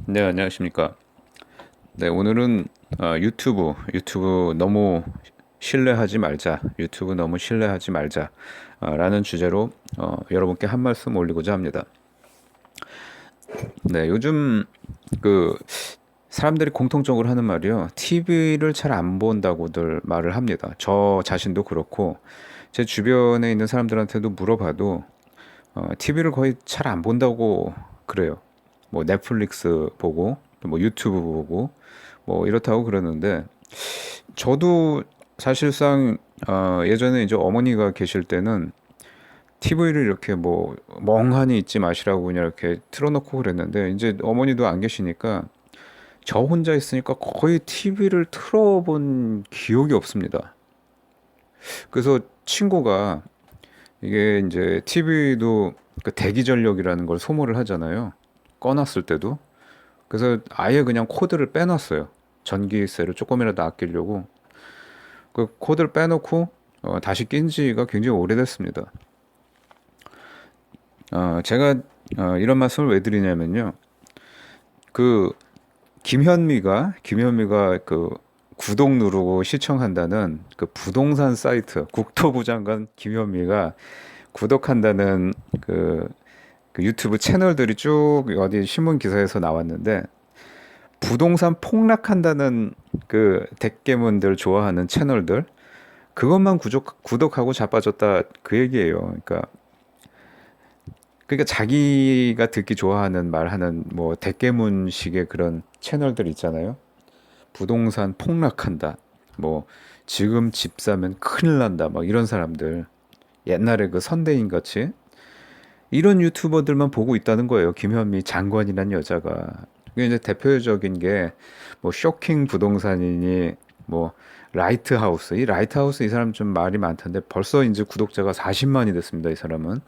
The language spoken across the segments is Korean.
네, 안녕하십니까. 네, 오늘은 유튜브 너무 신뢰하지 말자, 유튜브 너무 신뢰하지 말자, 라는 주제로 여러분께 한 말씀 올리고자 합니다. 네, 요즘 그 사람들이 공통적으로 하는 말이요. TV를 잘 안 본다고들 말을 합니다. 저 자신도 그렇고 제 주변에 있는 사람들한테도 물어봐도 TV를 거의 잘 안 본다고 그래요. 뭐 넷플릭스 보고 뭐 유튜브 보고 뭐 이렇다고 그러는데 저도 사실상 예전에 이제 어머니가 계실 때는 TV를 이렇게 뭐 멍하니 있지 마시라고 그냥 이렇게 틀어놓고 그랬는데 이제 어머니도 안 계시니까 저 혼자 있으니까 거의 TV를 틀어본 기억이 없습니다. 그래서 친구가 이게 이제 TV도 그 대기 전력이라는 걸 소모를 하잖아요. 꺼놨을 때도. 그래서 아예 그냥 코드를 빼놨어요. 전기세를 조금이라도 아끼려고. 그 코드를 빼놓고 다시 낀 지가 굉장히 오래됐습니다. 제가 이런 말씀을 왜 드리냐면요. 그 김현미가 그 구독 누르고 시청한다는 그 부동산 사이트 국토부 장관 김현미가 구독한다는 그 유튜브 채널들이 쭉 어디 신문 기사에서 나왔는데 부동산 폭락한다는 그 대깨문들 좋아하는 채널들 그것만 구독하고 자빠졌다 그 얘기예요. 그러니까 자기가 듣기 좋아하는 말하는 뭐 대깨문식의 그런 채널들 있잖아요. 부동산 폭락한다. 뭐 지금 집 사면 큰일 난다. 막 이런 사람들 옛날에 그 선대인 같이 이런 유튜버들만 보고 있다는 거예요. 김현미 장관이란 여자가. 이게 이제 대표적인 게 뭐 쇼킹 부동산이니 뭐 라이트하우스. 이 라이트하우스 이 사람 좀 말이 많던데 벌써 이제 구독자가 40만이 됐습니다. 이 사람은.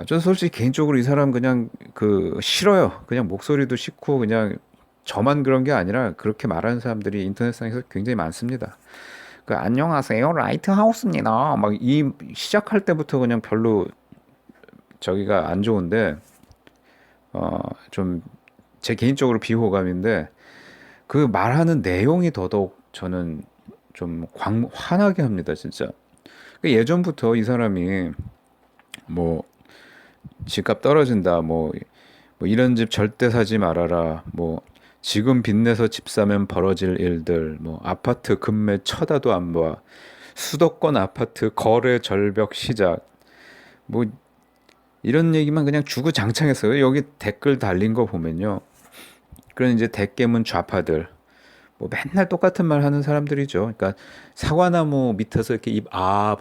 저 솔직히 개인적으로 이 사람 그냥 그 싫어요. 그냥 목소리도 싫고 그냥 저만 그런 게 아니라 그렇게 말하는 사람들이 인터넷상에서 굉장히 많습니다. 그 안녕하세요 라이트하우스입니다. 막 이 시작할 때부터 그냥 별로 저기가 안 좋은데 좀 제 개인적으로 비호감인데 그 말하는 내용이 더더욱 저는 좀 화나게 합니다 진짜. 그 예전부터 이 사람이 뭐 집값 떨어진다 뭐 이런 집 절대 사지 말아라 뭐 지금 빚내서 집 사면 벌어질 일들 뭐 아파트 급매 쳐다도 안 봐 수도권 아파트 거래 절벽 시작 뭐 이런 얘기만 그냥 주구장창했어요. 여기 댓글 달린 거 보면요. 그런 이제 대깨문 좌파들 뭐 맨날 똑같은 말 하는 사람들이죠. 그러니까 사과나무 밑에서 이렇게 입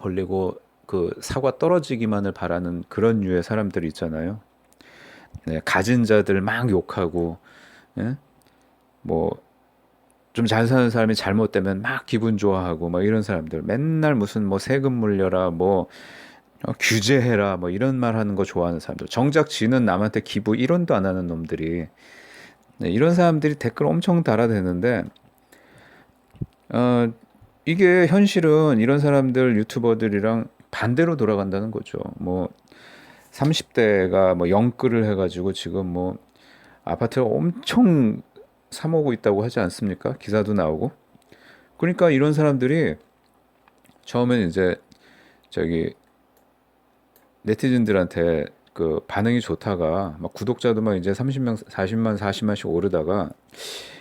벌리고 그 사과 떨어지기만을 바라는 그런 류의 사람들 있잖아요. 네, 가진 자들 막 욕하고 예? 뭐 좀 잘 사는 사람이 잘못되면 막 기분 좋아하고 막 이런 사람들 맨날 무슨 뭐 세금 물려라 뭐 규제해라 뭐 이런 말 하는 거 좋아하는 사람들 정작 지는 남한테 기부 1원도 안 하는 놈들이 네, 이런 사람들이 댓글 엄청 달아대는데 어, 이게 현실은 이런 사람들 유튜버들이랑 반대로 돌아간다는 거죠. 뭐 30대가 뭐 영끌을 해가지고 지금 뭐 아파트를 엄청 사모고 있다고 하지 않습니까? 기사도 나오고. 그러니까 이런 사람들이 처음엔 이제 저기 네티즌들한테 그 반응이 좋다가 막 구독자도 막 이제 30명, 40만, 40만씩 오르다가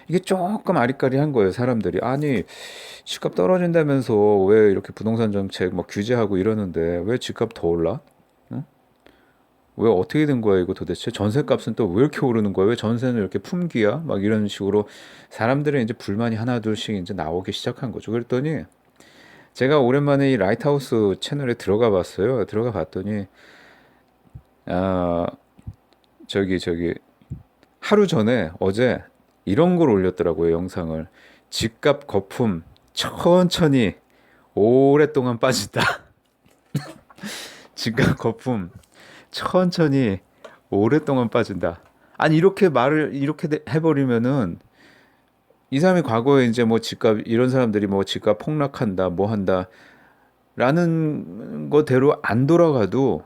이게 조금 아리까리한 거예요, 사람들이. 아니, 집값 떨어진다면서 왜 이렇게 부동산 정책 막 규제하고 이러는데 왜 집값 더 올라? 응? 왜 어떻게 된 거야 이거 도대체? 전세값은 또 왜 이렇게 오르는 거야? 왜 전세는 이렇게 품귀야? 막 이런 식으로 사람들의 이제 불만이 하나 둘씩 이제 나오기 시작한 거죠. 그랬더니 제가 오랜만에 이 라이트하우스 채널에 들어가 봤어요. 들어가 봤더니 아 저기 하루 전에 어제 이런 걸 올렸더라고요, 영상을. 집값 거품 천천히 오랫동안 빠진다. 집값 거품 천천히 오랫동안 빠진다. 아니 이렇게 말을 이렇게 해버리면은 이 사람이 과거에 이제 뭐 집값 이런 사람들이 뭐 집값 폭락한다 뭐 한다라는 거대로 안 돌아가도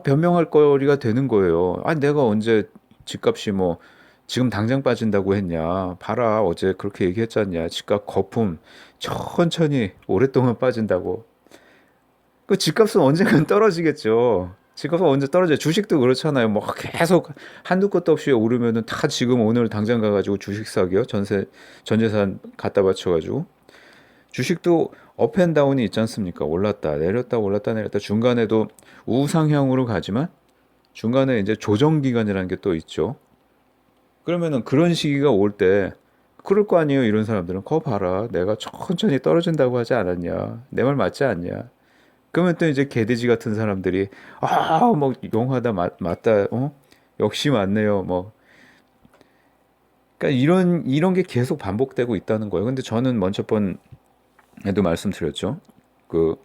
변명할 거리가 되는 거예요. 아니 내가 언제 집값이 뭐 지금 당장 빠진다고 했냐? 봐라, 어제 그렇게 얘기했지 않냐? 집값 거품 천천히 오랫동안 빠진다고. 그 집값은 언젠간 떨어지겠죠. 집값은 언제 떨어져요. 주식도 그렇잖아요. 뭐 계속 한두 끝도 없이 오르면은 다 지금 오늘 당장 가가지고 주식 사기요. 전 재산 갖다 바쳐가지고. 주식도 업앤다운이 있지 않습니까? 올랐다 내렸다 올랐다 내렸다 중간에도 우상향으로 가지만 중간에 이제 조정 기간이라는 게 또 있죠. 그러면은 그런 시기가 올 때 그럴 거 아니에요. 이런 사람들은 거 봐라. 내가 천천히 떨어진다고 하지 않았냐. 내 말 맞지 않냐. 그러면 또 이제 개돼지 같은 사람들이 뭐 용하다 맞다 역시 맞네요. 뭐 그러니까 이런 게 계속 반복되고 있다는 거예요. 근데 저는 먼저 번에도 말씀드렸죠. 그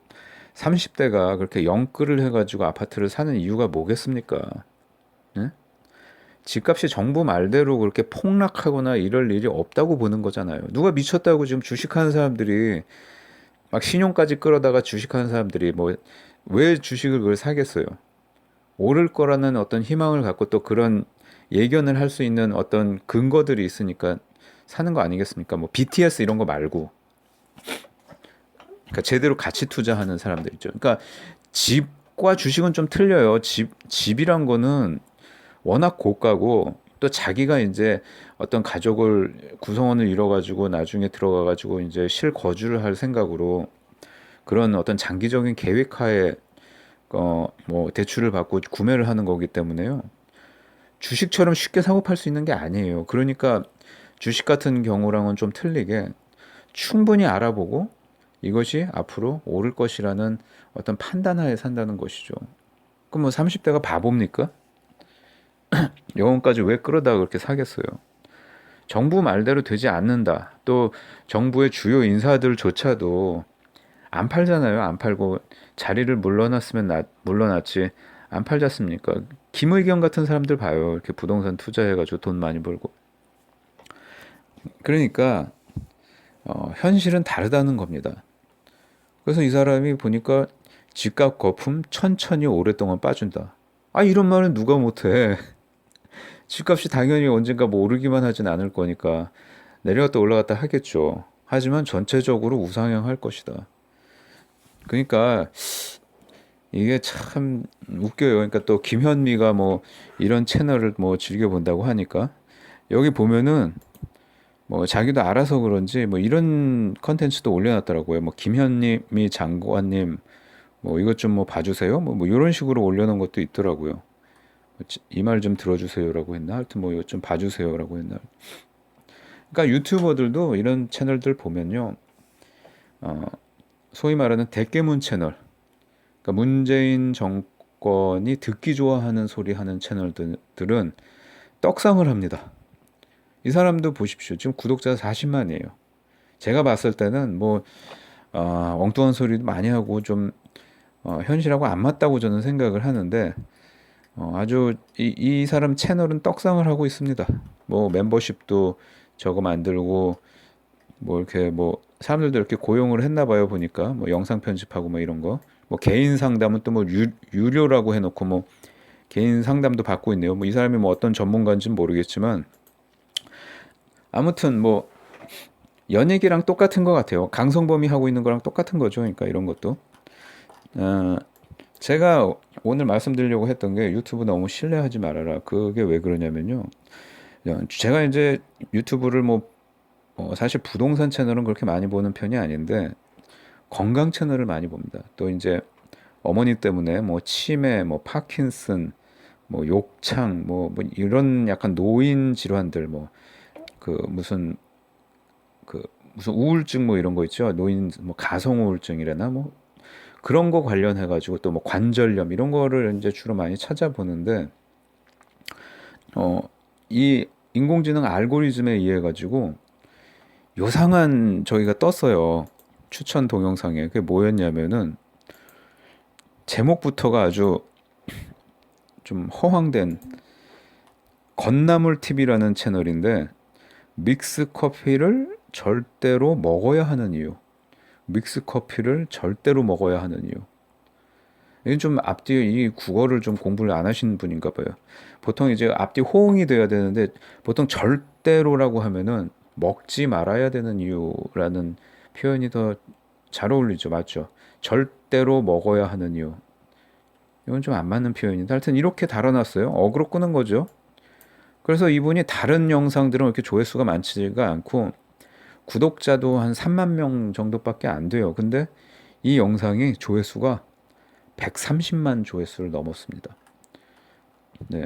30대가 그렇게 영끌을 해가지고 아파트를 사는 이유가 뭐겠습니까? 예? 집값이 정부 말대로 그렇게 폭락하거나 이럴 일이 없다고 보는 거잖아요. 누가 미쳤다고 지금 주식하는 사람들이 막 신용까지 끌어다가 주식하는 사람들이 뭐 왜 주식을 그걸 사겠어요? 오를 거라는 어떤 희망을 갖고 또 그런 예견을 할 수 있는 어떤 근거들이 있으니까 사는 거 아니겠습니까? 뭐 BTS 이런 거 말고 그러니까 제대로 가치 투자하는 사람들 있죠. 그러니까 집과 주식은 좀 틀려요. 집이란 거는 워낙 고가고 또 자기가 이제 어떤 가족을 구성원을 이뤄가지고 나중에 들어가가지고 이제 실거주를 할 생각으로 그런 어떤 장기적인 계획하에 뭐 대출을 받고 구매를 하는 거기 때문에요. 주식처럼 쉽게 사고 팔 수 있는 게 아니에요. 그러니까 주식 같은 경우랑은 좀 틀리게 충분히 알아보고 이것이 앞으로 오를 것이라는 어떤 판단하에 산다는 것이죠. 그럼 뭐 30대가 바보입니까? 영혼까지 왜 끌어다가 그렇게 사겠어요? 정부 말대로 되지 않는다. 또 정부의 주요 인사들조차도 안 팔잖아요. 안 팔고 자리를 물러났지. 안 팔지 않습니까? 김의겸 같은 사람들 봐요. 이렇게 부동산 투자해가지고 돈 많이 벌고. 그러니까 현실은 다르다는 겁니다. 그래서 이 사람이 보니까 집값 거품 천천히 오랫동안 빠진다. 아, 이런 말은 누가 못해. 집값이 당연히 언젠가 뭐 오르기만 하진 않을 거니까 내려갔다 올라갔다 하겠죠. 하지만 전체적으로 우상향할 것이다. 그러니까 이게 참 웃겨요. 그러니까 또 김현미가 뭐 이런 채널을 뭐 즐겨 본다고 하니까 여기 보면은 뭐 자기도 알아서 그런지 뭐 이런 컨텐츠도 올려놨더라고요. 뭐 김현미 장관님 뭐 이것 좀 뭐 봐주세요. 뭐 이런 식으로 올려놓은 것도 있더라고요. 이 말 좀 들어주세요라고 했나? 하여튼 뭐 이것 좀 봐주세요라고 했나? 그러니까 유튜버들도 이런 채널들 보면요, 소위 말하는 대깨문 채널, 그러니까 문재인 정권이 듣기 좋아하는 소리 하는 채널들은 떡상을 합니다. 이 사람도 보십시오. 지금 구독자 40만이에요. 제가 봤을 때는 뭐 엉뚱한 소리도 많이 하고 좀 현실하고 안 맞다고 저는 생각을 하는데 아주 이 사람 채널은 떡상을 하고 있습니다. 뭐 멤버십도 저거 만들고 뭐 이렇게 뭐 사람들도 이렇게 고용을 했나 봐요 보니까 뭐 영상 편집하고 뭐 이런 거 뭐 개인 상담은 또 뭐 유료라고 해놓고 뭐 개인 상담도 받고 있네요. 뭐 이 사람이 뭐 어떤 전문가인지는 모르겠지만 아무튼 뭐 연예계랑 똑같은 것 같아요. 강성범이 하고 있는 거랑 똑같은 거죠. 그러니까 이런 것도 제가 오늘 말씀드리려고 했던 게 유튜브 너무 신뢰하지 말아라. 그게 왜 그러냐면요. 제가 이제 유튜브를 사실 부동산 채널은 그렇게 많이 보는 편이 아닌데 건강 채널을 많이 봅니다. 또 이제 어머니 때문에 뭐 치매, 뭐 파킨슨, 뭐 욕창, 뭐 이런 약간 노인 질환들 무슨 무슨 우울증 뭐 이런 거 있죠. 노인 뭐 가성 우울증이래나 뭐 그런 거 관련해 가지고 또 뭐 관절염 이런 거를 이제 주로 많이 찾아보는데 이 인공지능 알고리즘에 의해 가지고 요상한 저희가 떴어요. 추천 동영상에. 그게 뭐였냐면은 제목부터가 아주 좀 허황된 건나물 TV라는 채널인데 믹스 커피를 절대로 먹어야 하는 이유. 믹스 커피를 절대로 먹어야 하는 이유. 이건 좀 앞뒤에 이 국어를 좀 공부를 안 하시는 분인가 봐요. 보통 이제 앞뒤 호응이 돼야 되는데 보통 절대로라고 하면은 먹지 말아야 되는 이유라는 표현이 더 잘 어울리죠. 맞죠? 절대로 먹어야 하는 이유. 이건 좀 안 맞는 표현인데 하여튼 이렇게 달아놨어요. 어그로 끄는 거죠. 그래서 이분이 다른 영상들은 이렇게 조회수가 많지가 않고 구독자도 한 3만 명 정도밖에 안 돼요. 근데 이 영상이 조회수가 130만 조회수를 넘었습니다. 네.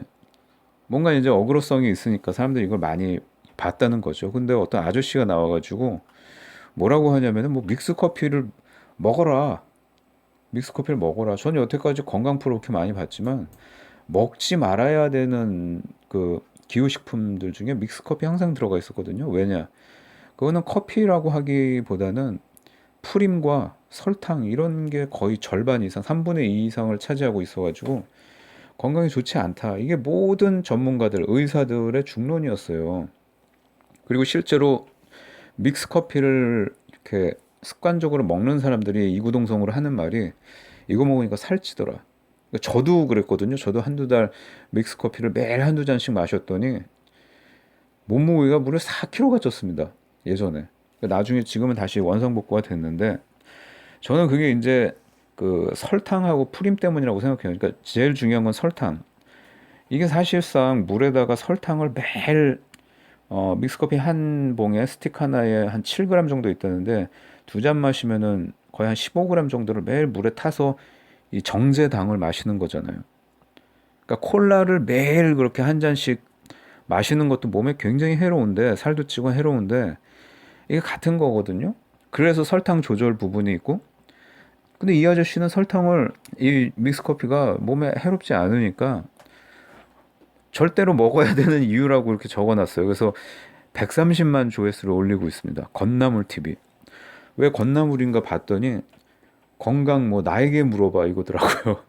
뭔가 이제 어그로성이 있으니까 사람들이 이걸 많이 봤다는 거죠. 근데 어떤 아저씨가 나와가지고 뭐라고 하냐면은 뭐 믹스 커피를 먹어라. 믹스 커피를 먹어라. 저는 여태까지 건강 프로 그렇게 많이 봤지만 먹지 말아야 되는 그 기호식품들 중에 믹스 커피 항상 들어가 있었거든요. 왜냐? 그거는 커피라고 하기보다는 프림과 설탕 이런 게 거의 절반 이상, 3분의 2 이상을 차지하고 있어가지고 건강에 좋지 않다. 이게 모든 전문가들, 의사들의 중론이었어요. 그리고 실제로 믹스 커피를 이렇게 습관적으로 먹는 사람들이 이구동성으로 하는 말이 이거 먹으니까 살찌더라. 그러니까 저도 그랬거든요. 저도 한두 달 믹스 커피를 매일 한두 잔씩 마셨더니 몸무게가 무려 4kg가 쪘습니다. 예전에. 그러니까 나중에 지금은 다시 원상복구가 됐는데 저는 그게 이제 그 설탕하고 프림 때문이라고 생각해요. 그러니까 제일 중요한 건 설탕. 이게 사실상 물에다가 설탕을 매일 믹스커피 한 봉에 스틱 하나에 한 7g 정도 있다는데 두 잔 마시면은 거의 한 15g 정도를 매일 물에 타서 이 정제당을 마시는 거잖아요. 그러니까 콜라를 매일 그렇게 한 잔씩 마시는 것도 몸에 굉장히 해로운데 살도 찌고 해로운데 이게 같은 거거든요. 그래서 설탕 조절 부분이 있고 근데 이 아저씨는 설탕을 이 믹스커피가 몸에 해롭지 않으니까 절대로 먹어야 되는 이유라고 이렇게 적어놨어요. 그래서 130만 조회수를 올리고 있습니다. 건나물 TV. 왜 건나물인가 봤더니 건강 뭐 나에게 물어봐 이거더라고요.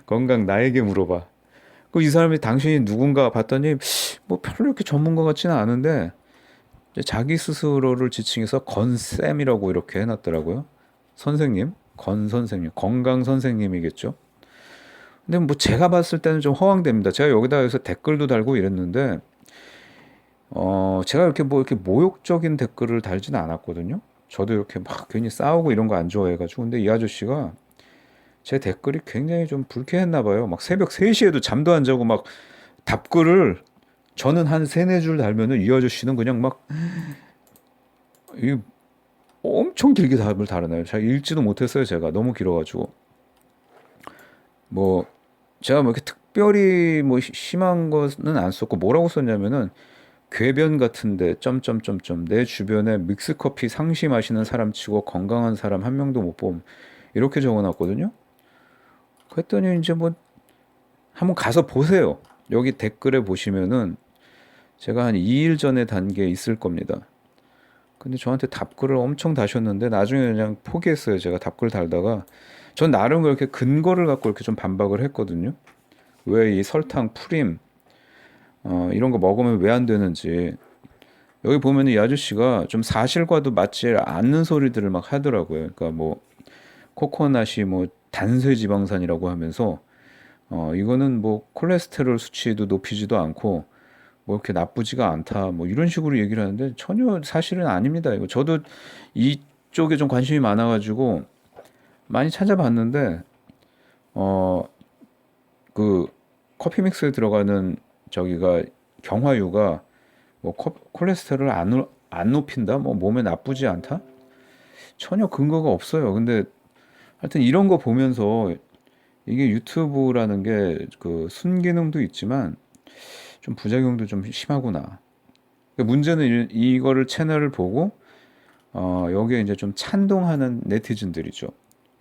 건강 나에게 물어봐. 그 이 사람이 당신이 누군가 봤더니 뭐 별로 이렇게 전문가 같지는 않은데 자기 스스로를 지칭해서 건쌤이라고 이렇게 해놨더라고요. 선생님, 건 선생님, 건강 선생님이겠죠. 근데 뭐 제가 봤을 때는 좀 허황됩니다. 제가 여기다 해서 댓글도 달고 이랬는데 제가 이렇게 뭐 이렇게 모욕적인 댓글을 달지는 않았거든요. 저도 이렇게 막 괜히 싸우고 이런 거 안 좋아해가지고 근데 이 아저씨가 제 댓글이 굉장히 좀 불쾌했나 봐요. 막 새벽 3시에도 잠도 안 자고 막 답글을 저는 한 세네 줄 달면은 이 아저씨는 그냥 막 이 엄청 길게 답을 달아나요. 잘 읽지도 못했어요. 제가 너무 길어가지고 뭐 제가 뭐 이렇게 특별히 뭐 심한 거는 안 썼고 뭐라고 썼냐면은 궤변 같은데 점점점점 내 주변에 믹스커피 상시 마시는 사람 치고 건강한 사람 한 명도 못 봄 이렇게 적어놨거든요. 그랬더니 이제 뭐 한번 가서 보세요. 여기 댓글에 보시면은 제가 한 2일 전에 단 게 있을 겁니다. 근데 저한테 답글을 엄청 다셨는데 나중에 그냥 포기했어요. 제가 답글 달다가 전 나름 그렇게 근거를 갖고 이렇게 좀 반박을 했거든요. 왜 이 설탕, 프림 이런 거 먹으면 왜 안 되는지 여기 보면 이 아저씨가 좀 사실과도 맞지 않는 소리들을 막 하더라고요. 그러니까 뭐 코코넛이 뭐 단쇄 지방산이라고 하면서 이거는 뭐 콜레스테롤 수치도 높이지도 않고 뭐 이렇게 나쁘지가 않다 뭐 이런 식으로 얘기를 하는데 전혀 사실은 아닙니다. 이거 저도 이쪽에 좀 관심이 많아가지고 많이 찾아봤는데 어 그 커피 믹스에 들어가는 저기가 경화유가 뭐 콜레스테롤을 안 높인다 뭐 몸에 나쁘지 않다 전혀 근거가 없어요. 근데 하여튼 이런 거 보면서 이게 유튜브라는 게 그 순기능도 있지만 좀 부작용도 좀 심하구나. 그러니까 문제는 이거를 채널을 보고 여기에 이제 좀 찬동하는 네티즌들이죠.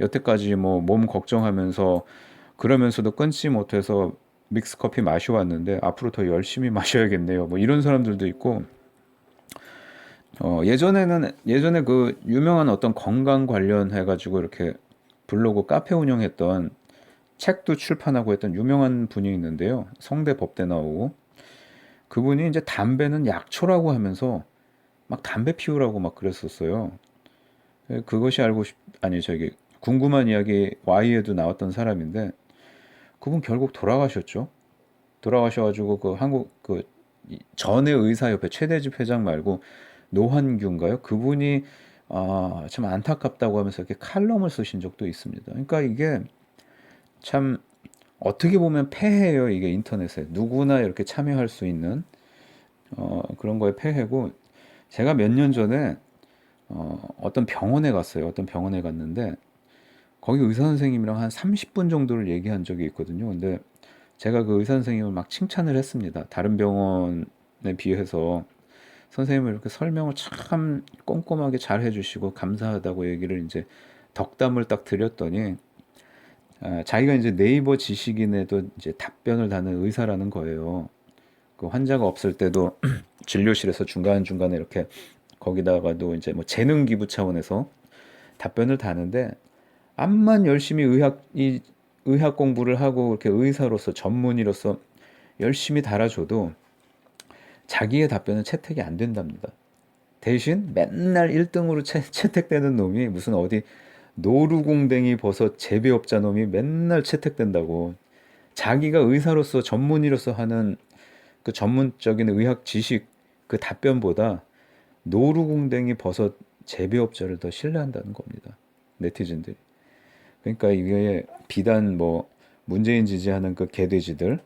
여태까지 뭐 몸 걱정하면서 그러면서도 끊지 못해서 믹스 커피 마셔왔는데 앞으로 더 열심히 마셔야겠네요. 뭐 이런 사람들도 있고 예전에 그 유명한 어떤 건강 관련해 가지고 이렇게 블로그 카페 운영했던 책도 출판하고 했던 유명한 분이 있는데요. 성대 법대 나오고 그분이 이제 담배는 약초라고 하면서 막 담배 피우라고 막 그랬었어요. 그것이 알고 싶 아니 저기 궁금한 이야기 Y에도 나왔던 사람인데 그분 결국 돌아가셨죠. 돌아가셔가지고 그 한국 그 전의 의사협회 최대집 회장 말고 노환규인가요? 그분이 참 안타깝다고 하면서 이렇게 칼럼을 쓰신 적도 있습니다. 그러니까 이게 참 어떻게 보면 폐해예요. 이게 인터넷에 누구나 이렇게 참여할 수 있는 그런 거에 폐해고 제가 몇 년 전에 어떤 병원에 갔어요. 어떤 병원에 갔는데 거기 의사 선생님이랑 한 30분 정도를 얘기한 적이 있거든요. 근데 제가 그 의사 선생님을 막 칭찬을 했습니다. 다른 병원에 비해서 선생님을 이렇게 설명을 참 꼼꼼하게 잘 해주시고 감사하다고 얘기를 이제 덕담을 딱 드렸더니 자기가 이제 네이버 지식인에도 이제 답변을 다는 의사라는 거예요. 그 환자가 없을 때도 진료실에서 중간중간에 이렇게 거기다가도 이제 뭐 재능 기부 차원에서 답변을 다는데 암만 열심히 의학 공부를 하고 이렇게 의사로서 전문의로서 열심히 달아줘도 자기의 답변은 채택이 안 된답니다. 대신 맨날 1등으로 채택되는 놈이 무슨 어디 노루궁뎅이 버섯 재배업자 놈이 맨날 채택된다고. 자기가 의사로서 전문의로서 하는 그 전문적인 의학 지식 그 답변보다 노루궁뎅이 버섯 재배업자를 더 신뢰한다는 겁니다. 네티즌들이. 그러니까 이게 비단 뭐 문재인 지지하는 그 개돼지들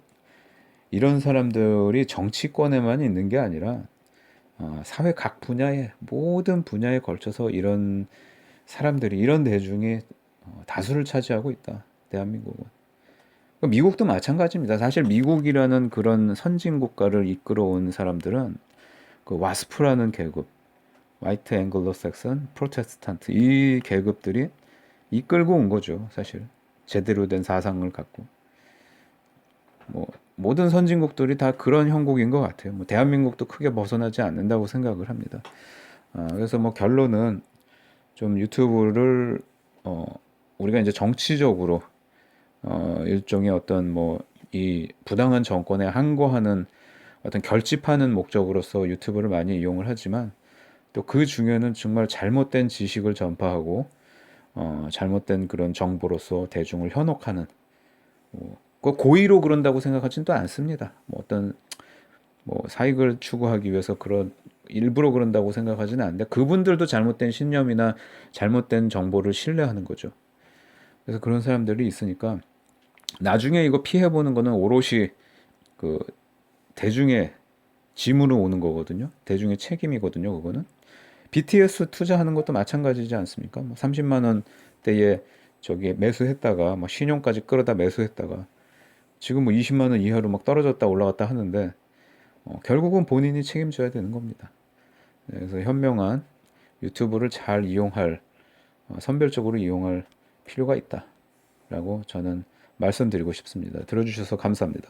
이런 사람들이 정치권에만 있는 게 아니라 사회 각 분야에 모든 분야에 걸쳐서 이런 사람들이 이런 대중이 다수를 차지하고 있다. 대한민국은. 미국도 마찬가지입니다. 사실 미국이라는 그런 선진 국가를 이끌어온 사람들은 그 와스프라는 계급, 화이트 앵글로 삭슨 프로테스탄트 이 계급들이 이끌고 온 거죠. 사실 제대로 된 사상을 갖고 뭐 모든 선진국들이 다 그런 형국인 것 같아요. 뭐 대한민국도 크게 벗어나지 않는다고 생각을 합니다. 그래서 뭐 결론은 좀 유튜브를 우리가 이제 정치적으로 일종의 어떤 뭐 이 부당한 정권에 항거하는 어떤 결집하는 목적으로서 유튜브를 많이 이용을 하지만 또 그 중에는 정말 잘못된 지식을 전파하고 잘못된 그런 정보로서 대중을 현혹하는 그 고의로 그런다고 생각하지는 또 않습니다. 뭐 어떤 뭐 사익을 추구하기 위해서 그런 일부러 그런다고 생각하지는 않는데 그분들도 잘못된 신념이나 잘못된 정보를 신뢰하는 거죠. 그래서 그런 사람들이 있으니까 나중에 이거 피해 보는 거는 오롯이 그 대중의 짐으로 오는 거거든요. 대중의 책임이거든요. 그거는 BTS 투자하는 것도 마찬가지지 않습니까? 뭐 30만 원대에 저기 매수했다가 뭐 신용까지 끌어다 매수했다가 지금 뭐 20만 원 이하로 막 떨어졌다 올라갔다 하는데 결국은 본인이 책임져야 되는 겁니다. 네, 그래서 현명한 유튜브를 잘 이용할 선별적으로 이용할 필요가 있다라고 저는 말씀드리고 싶습니다. 들어주셔서 감사합니다.